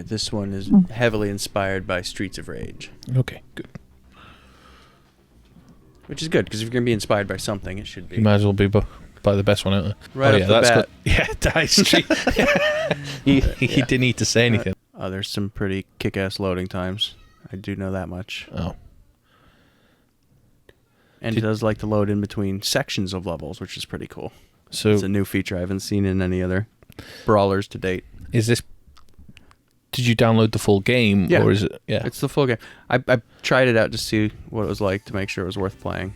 this one is heavily inspired by Streets of Rage. Okay, good. Which is good, because if you're going to be inspired by something, it should be. You might as well be by the best one out there. Right off the bat. Good. Yeah, Dice Street. He didn't need to say anything. There's some pretty kick-ass loading times. I do know that much. Oh. And it does like to load in between sections of levels, which is pretty cool. So it's a new feature I haven't seen in any other brawlers to date. Is this... Did you download the full game? Yeah. Or is it... Yeah. It's the full game. I tried it out to see what it was like to make sure it was worth playing.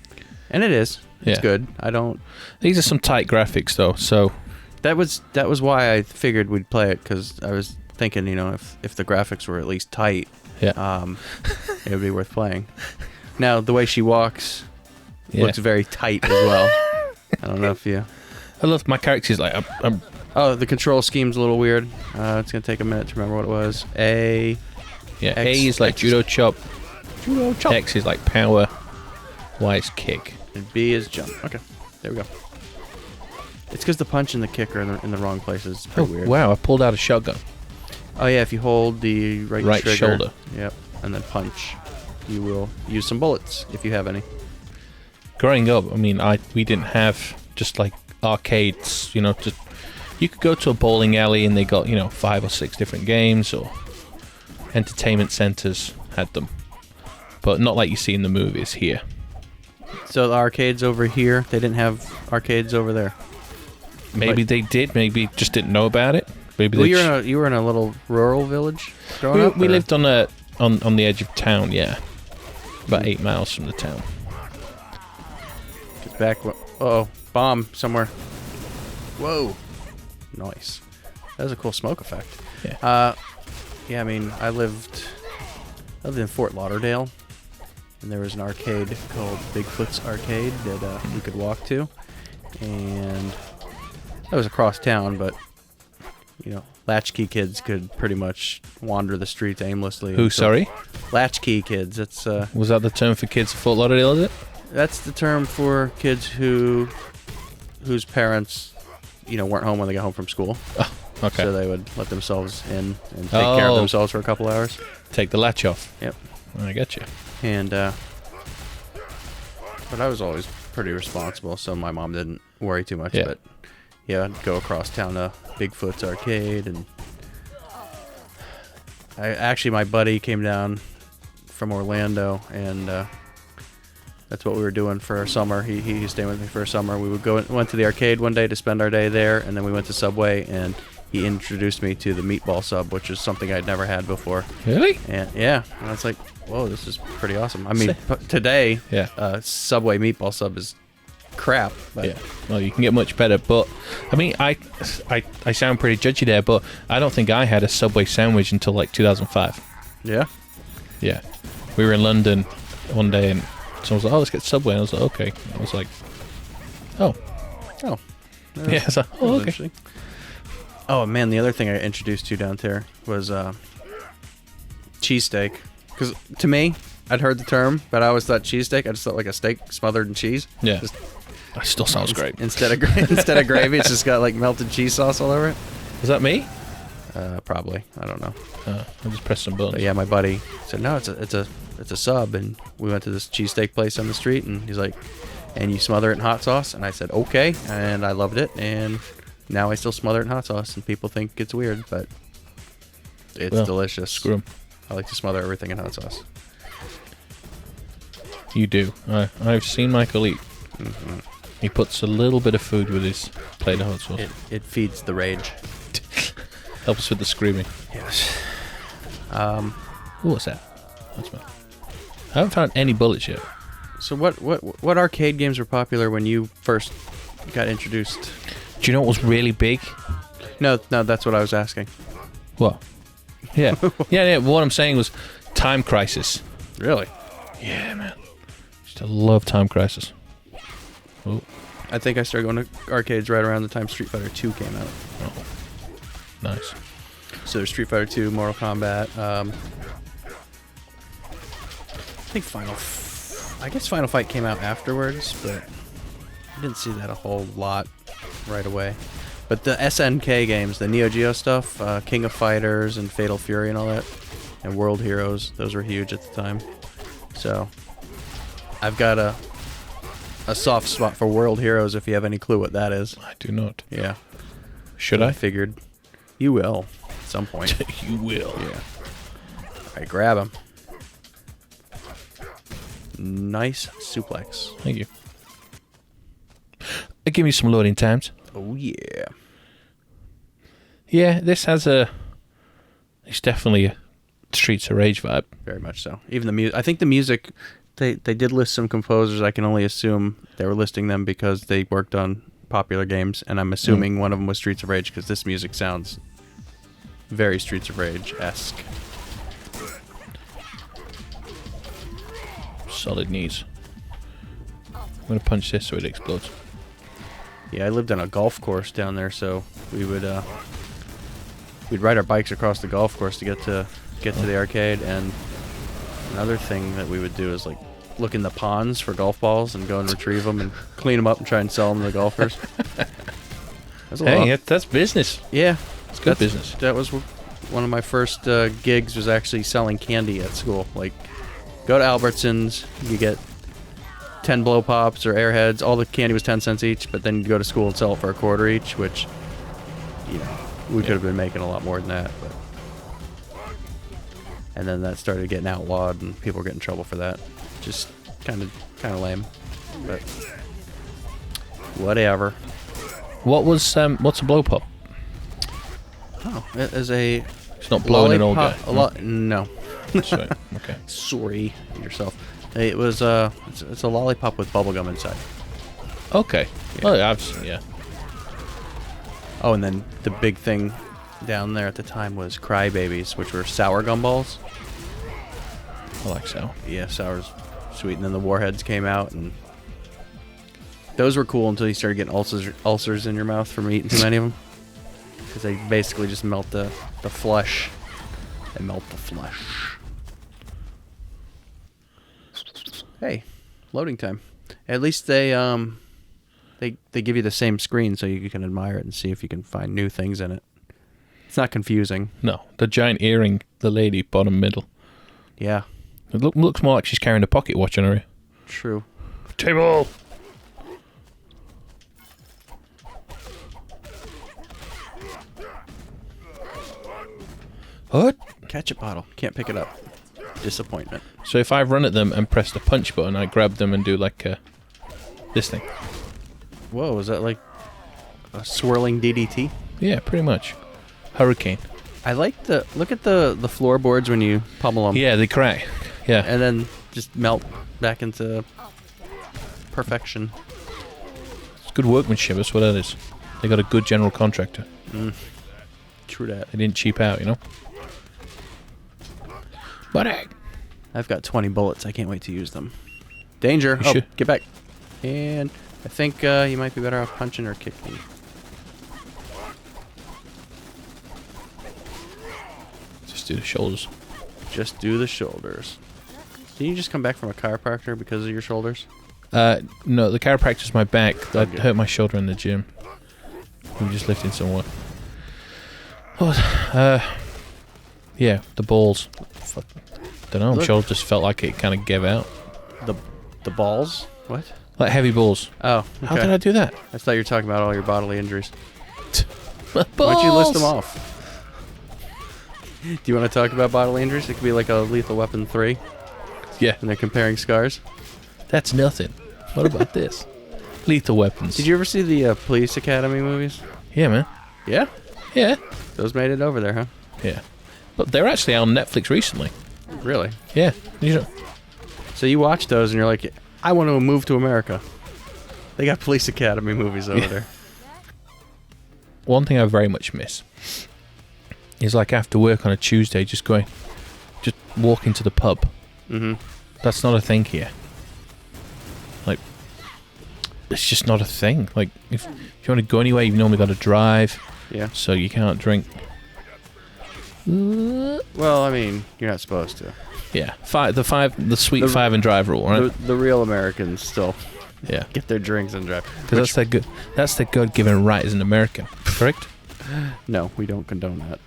And it is. It's good. These are some tight graphics, though, so... That was why I figured we'd play it, because I was thinking, you know, if the graphics were at least tight, it would be worth playing. Now, the way she walks looks very tight as well. I don't know if you... I love my character's like... Oh, the control scheme's a little weird. It's going to take a minute to remember what it was. A... Yeah, X, A is like judo chop. Judo chop. X is like power. Y is kick. And B is jump. Okay, there we go. It's because the punch and the kick are in the wrong places. It's pretty weird. Wow, I pulled out a shotgun. Oh yeah, if you hold the right trigger, shoulder. Yep, and then punch, you will use some bullets if you have any. Growing up, I mean, we didn't have just like arcades, you know, you could go to a bowling alley and they got, you know, 5 or 6 different games, or entertainment centers had them. But not like you see in the movies here. So the arcades over here, they didn't have arcades over there. Maybe they did, maybe just didn't know about it. Maybe you were in a little rural village growing up? We lived on the edge of town, yeah. About 8 miles from the town. Get back. Uh-oh, bomb somewhere. Whoa. Nice. That was a cool smoke effect. Yeah. Yeah, I mean, I lived in Fort Lauderdale, and there was an arcade called Bigfoot's Arcade that we could walk to, and that was across town, but, you know, latchkey kids could pretty much wander the streets aimlessly. Who, sorry? Latchkey kids. That's was that the term for kids in Fort Lauderdale, is it? That's the term for kids whose parents, you know, weren't home when they got home from school. Oh, okay. So they would let themselves in and take care of themselves for a couple hours. Take the latch off. Yep. I get you. And, but I was always pretty responsible, so my mom didn't worry too much. Yeah. But, yeah, I'd go across town to Bigfoot's Arcade, and my buddy came down from Orlando, and that's what we were doing for our summer. He stayed with me for a summer. We went to the arcade one day to spend our day there, and then we went to Subway, and he introduced me to the meatball sub, which is something I'd never had before. Really? And yeah, and I was like, whoa, this is pretty awesome. I mean, today, Subway meatball sub is crap. But yeah, well, you can get much better, but I mean, I sound pretty judgy there, but I don't think I had a Subway sandwich until like 2005. Yeah? Yeah. We were in London one day, and someone was like, oh, let's get Subway, and I was like, okay. I was like, oh. Yeah, I was like, oh, okay. Interesting. Oh, man, the other thing I introduced you down there was cheesesteak. Because to me, I'd heard the term, but I always thought cheesesteak, I just thought like a steak smothered in cheese. Yeah. That still sounds great. Instead of gravy, it's just got like melted cheese sauce all over it. Is that me? Probably. I don't know. I just pressed some buttons. But yeah, my buddy said, no, it's a sub, and we went to this cheesesteak place on the street, and he's like, and you smother it in hot sauce? And I said, okay, and I loved it, and now I still smother it in hot sauce, and people think it's weird, but it's delicious. Screw 'em. I like to smother everything in hot sauce. You do. I've seen Michael eat. Mm-hmm. He puts a little bit of food with his plate of hot sauce. It feeds the rage. Helps with the screaming. Yes. What's that? That's mine. I haven't found any bullets yet. So what arcade games were popular when you first got introduced? Do you know what was really big? No, that's what I was asking. What? Yeah. yeah. What I'm saying was Time Crisis. Really? Yeah, man. Used to love Time Crisis. Oh. I think I started going to arcades right around the time Street Fighter 2 came out. Oh. Nice. So there's Street Fighter 2, Mortal Kombat. I think Final Fight came out afterwards, but I didn't see that a whole lot right away. But the SNK games, the Neo Geo stuff, King of Fighters and Fatal Fury and all that, and World Heroes, those were huge at the time. So I've got a soft spot for World Heroes, if you have any clue what that is. I do not. Yeah. Should So I? I figured you will at some point. You will. Yeah. Alright, grab him. Nice suplex. Thank you. Give me some loading times. Oh, yeah. Yeah, this has a... It's definitely a Streets of Rage vibe. Very much so. Even the music. I think the music... They did list some composers. I can only assume they were listing them because they worked on popular games, and I'm assuming one of them was Streets of Rage because this music sounds very Streets of Rage-esque. Solid knees. I'm going to punch this so it explodes. Yeah, I lived on a golf course down there, so we would we'd ride our bikes across the golf course to get to the arcade. And another thing that we would do is like look in the ponds for golf balls and go and retrieve them and clean them up and try and sell them to the golfers. Hey, that's business. Yeah, It's good business. That was one of my first gigs, was actually selling candy at school. Like, go to Albertsons, you get 10 blow pops or airheads. All the candy was 10 cents each, but then you go to school and sell it for $0.25 each, which, you know, we could have been making a lot more than that. But and then that started getting outlawed, and people were getting in trouble for that. Just kind of lame, but whatever. What's a blow pop? Oh, it is a... It's not blowing an old guy. No. Sorry. Okay. Sorry yourself. It was it's a lollipop with bubblegum inside. Okay. Yeah. Oh, yeah, I've seen, yeah. Oh, and then the big thing down there at the time was Crybabies, which were sour gumballs. I like sour. Yeah, sour's sweet. And then the Warheads came out, and those were cool until you started getting ulcers in your mouth from eating too many of them. Because they basically just melt the flesh. They melt the flesh. Hey, loading time. At least they give you the same screen so you can admire it and see if you can find new things in it. It's not confusing. No, the giant earring, the lady, bottom middle. Yeah. It looks more like she's carrying a pocket watch on her ear. True. Table! What? Ketchup bottle. Can't pick it up. Disappointment. So if I run at them and press the punch button, I grab them and do like this thing. Whoa, is that like a swirling DDT? Yeah, pretty much. Hurricane. I like look at the floorboards when you pummel them. Yeah, they crack. Yeah. And then just melt back into perfection. It's good workmanship, that's what that is. They got a good general contractor. True that. They didn't cheap out, you know? But I've got 20 bullets. I can't wait to use them. Danger. You should. Get back. And I think you might be better off punching or kicking. Just do the shoulders. Just do the shoulders. Did you just come back from a chiropractor because of your shoulders? No, the chiropractor's my back. I Okay. hurt my shoulder in the gym. We were just lifting someone. Yeah, the balls. Fuck. Don't know. My Look. shoulder just felt like it kind of gave out. The balls? What? Like heavy balls. Oh, okay. How did I do that? I thought you were talking about all your bodily injuries. Balls. Why don't you list them off? Do you want to talk about bodily injuries? It could be like a Lethal Weapon 3, Yeah, and they're comparing scars. that's nothing. What about this? Lethal Weapons. Did you ever see the Police Academy movies? Yeah, man. Yeah? Yeah. Those made it over there, huh? Yeah. But they're actually on Netflix recently. Really? Yeah. You know. So you watch those and you're like, I want to move to America. They got Police Academy movies over there. One thing I very much miss is like after work on a Tuesday, just walking to the pub. Mm-hmm. That's not a thing here. Like, it's just not a thing. Like, if you want to go anywhere, you've normally got to drive, Yeah. so you can't drink. Well, I mean, you're not supposed to. Yeah, the sweet The- 5 and drive rule, right? The real Americans still Yeah, get their drinks and drive. because that's their God-given right as an American. Correct? No, we don't condone that.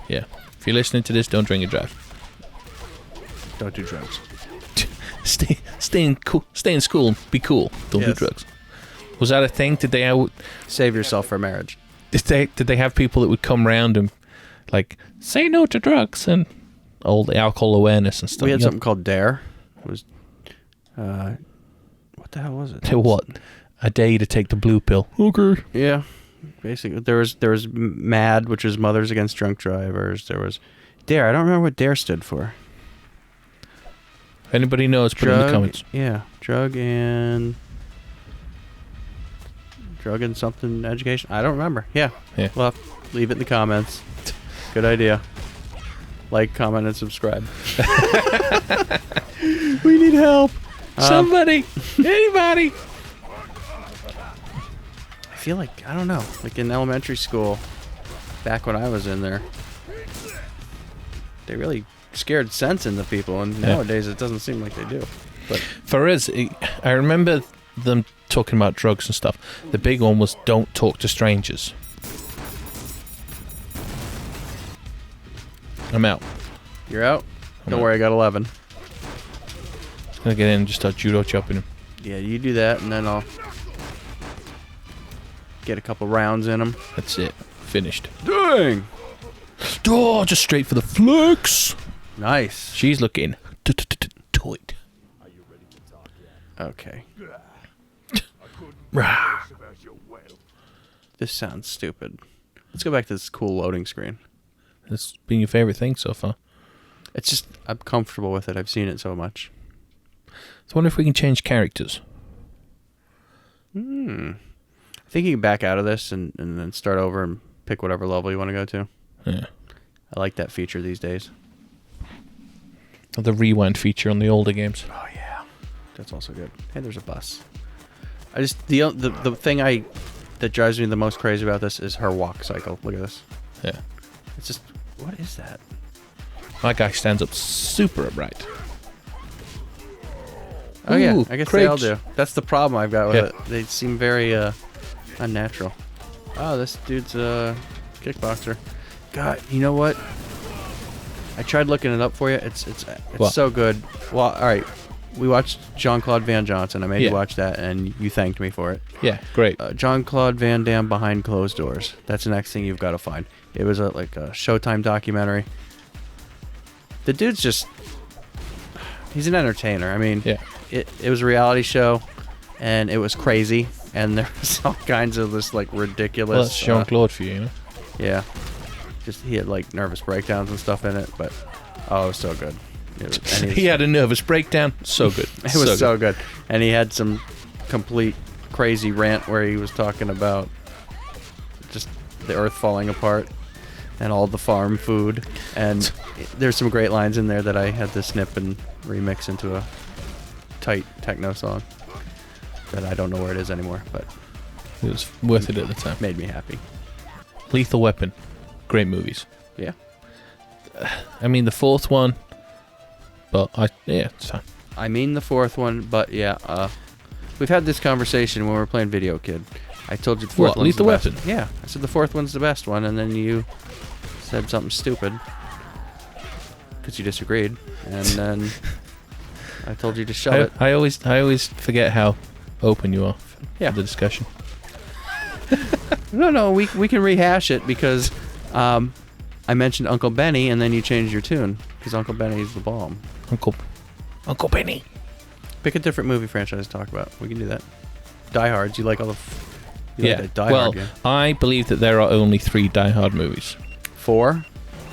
Yeah. If you're listening to this, don't drink and drive. Don't do drugs. Stay in school and be cool. Don't do drugs. Was that a thing? Did they save yourself for marriage? Did they have people that would come round and like say no to drugs and all the alcohol awareness and stuff? We had something called DARE. It was what the hell was it? What? A day to take the blue pill. Okay. Yeah. Basically, there was MAD, which is Mothers Against Drunk Drivers. There was DARE. I don't remember what DARE stood for. If anybody knows, put it in the comments. Yeah, drug and something education. I don't remember. Yeah. Well, leave it in the comments. Good idea. Like, comment, and subscribe. We need help. Somebody, anybody. I feel like, I don't know, like in elementary school, back when I was in there, they really scared sense into people, and nowadays it doesn't seem like they do. But for us, I remember them talking about drugs and stuff. The big one was don't talk to strangers. I'm out. You're out? Don't worry, I got 11. I'm gonna get in and just start judo chopping him. Yeah, you do that, and then I'll get a couple rounds in him. That's it. Finished. Dang! Oh, just straight for the flex. Nice. She's looking tight. Okay. This sounds stupid. Let's go back to this cool loading screen. That's been your favorite thing so far. It's just, I'm comfortable with it. I've seen it so much. So I wonder if we can change characters. I think you can back out of this and then start over and pick whatever level you want to go to. Yeah. I like that feature these days. The rewind feature on the older games. Oh, yeah. That's also good. Hey, there's a bus. I just, the thing that drives me the most crazy about this is her walk cycle. Look at this. Yeah. It's just, what is that? My guy stands up super upright. Oh, yeah. I guess they all crepes. do. That's the problem I've got with it. They seem very unnatural. Oh, this dude's a kickboxer. God, you know what? I tried looking it up for you. It's so good. Well, all right. We watched Jean-Claude Van Johnson. I made you watch that, and you thanked me for it. Yeah, great. Jean-Claude Van Damme Behind Closed Doors. That's the next thing you've got to find. It was like a Showtime documentary. The dude's just... He's an entertainer. I mean, it was a reality show, and it was crazy, and there was all kinds of this like ridiculous... Well, that's Jean-Claude for you, you know? Yeah. Just he had like nervous breakdowns and stuff in it, but it was so good. He had a nervous breakdown. So good. It was so good. And he had some complete crazy rant where he was talking about just the earth falling apart and all the farm food. And there's some great lines in there that I had to snip and remix into a tight techno song that I don't know where it is anymore, but it was worth it at the time. Made me happy. Lethal Weapon. Great movies. Yeah. I mean, the fourth one... But it's fine. I mean the fourth one, but yeah, we've had this conversation when we were playing Video Kid. I told you the fourth one's the best. Weapon? Yeah, I said the fourth one's the best one, and then you said something stupid because you disagreed, and then I told you to shut it. I always forget how open you are for the discussion. No, we can rehash it because I mentioned Uncle Benny, and then you changed your tune because Uncle Benny's the bomb. Uncle Benny. Pick a different movie franchise to talk about. We can do that. Die Hards. You like all the... like that Die Hard game. I believe that there are only 3 Die Hard movies. 4?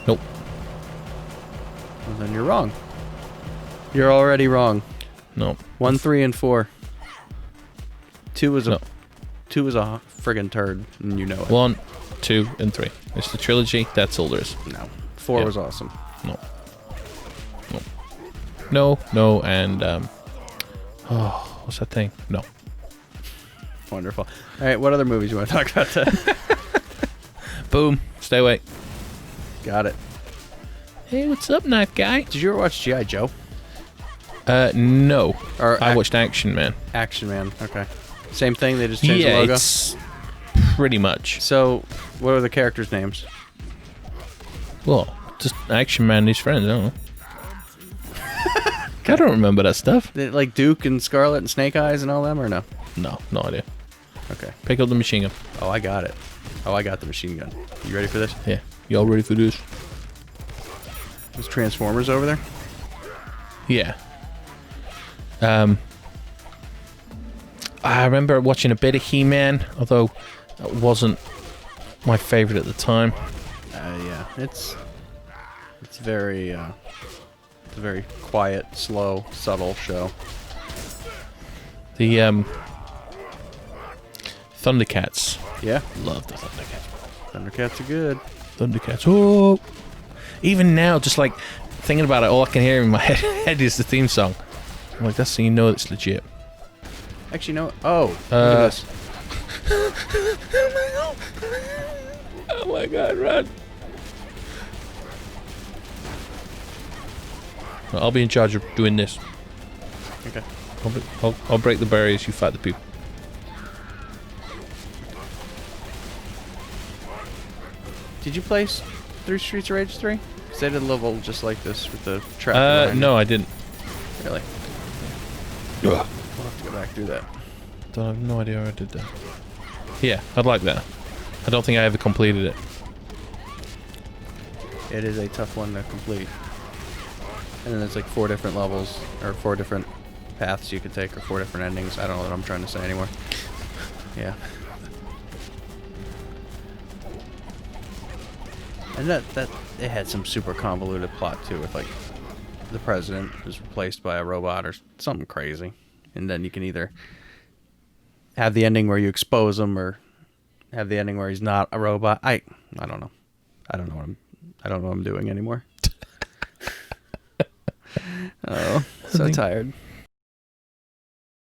Nope. Well, then you're wrong. You're already wrong. No. 1, 3, and 4. 2 was a friggin' turd, and you know it. 1, 2, and 3. It's the trilogy. That's all there is. No. 4 was awesome. No, and what's that thing? No. Wonderful. All right, what other movies you want to talk about then? Boom. Stay away. Got it. Hey, what's up, knife guy? Did you ever watch G.I. Joe? No. Or I watched Action Man. Action Man. Okay. Same thing. They just changed the logo. Pretty much. So, what are the characters' names? Well, just Action Man and his friends, I don't know. I don't remember that stuff. Like Duke and Scarlet and Snake Eyes and all them, or no? No idea. Okay. Pick up the machine gun. Oh, I got it. Oh, I got the machine gun. You ready for this? Yeah. Y'all ready for this? There's Transformers over there? Yeah. I remember watching a bit of He-Man, although that wasn't my favorite at the time. Yeah. It's very, it's a very quiet, slow, subtle show. The Thundercats. Yeah. Love the Thundercats. Thundercats are good. Thundercats. Oh! Even now, just like thinking about it, all I can hear in my head is the theme song. I'm like, that's so you know it's legit. Actually, no. Oh, look at this. Oh my god, run! Well, I'll be in charge of doing this. Okay. I'll break the barriers, you fight the people. Did you play through Streets of Rage 3? Because they did a level just like this with the trap. No, I didn't. Really? Ugh. We'll have to go back through that. I have no idea how I did that. Yeah, I'd like that. I don't think I ever completed it. It is a tough one to complete. And then there's like 4 different levels, or 4 different paths you could take, or 4 different endings. I don't know what I'm trying to say anymore. Yeah. And that it had some super convoluted plot too, with like the president was replaced by a robot or something crazy. And then you can either have the ending where you expose him, or have the ending where he's not a robot. I don't know. I don't know what I'm doing anymore. Oh, so tired.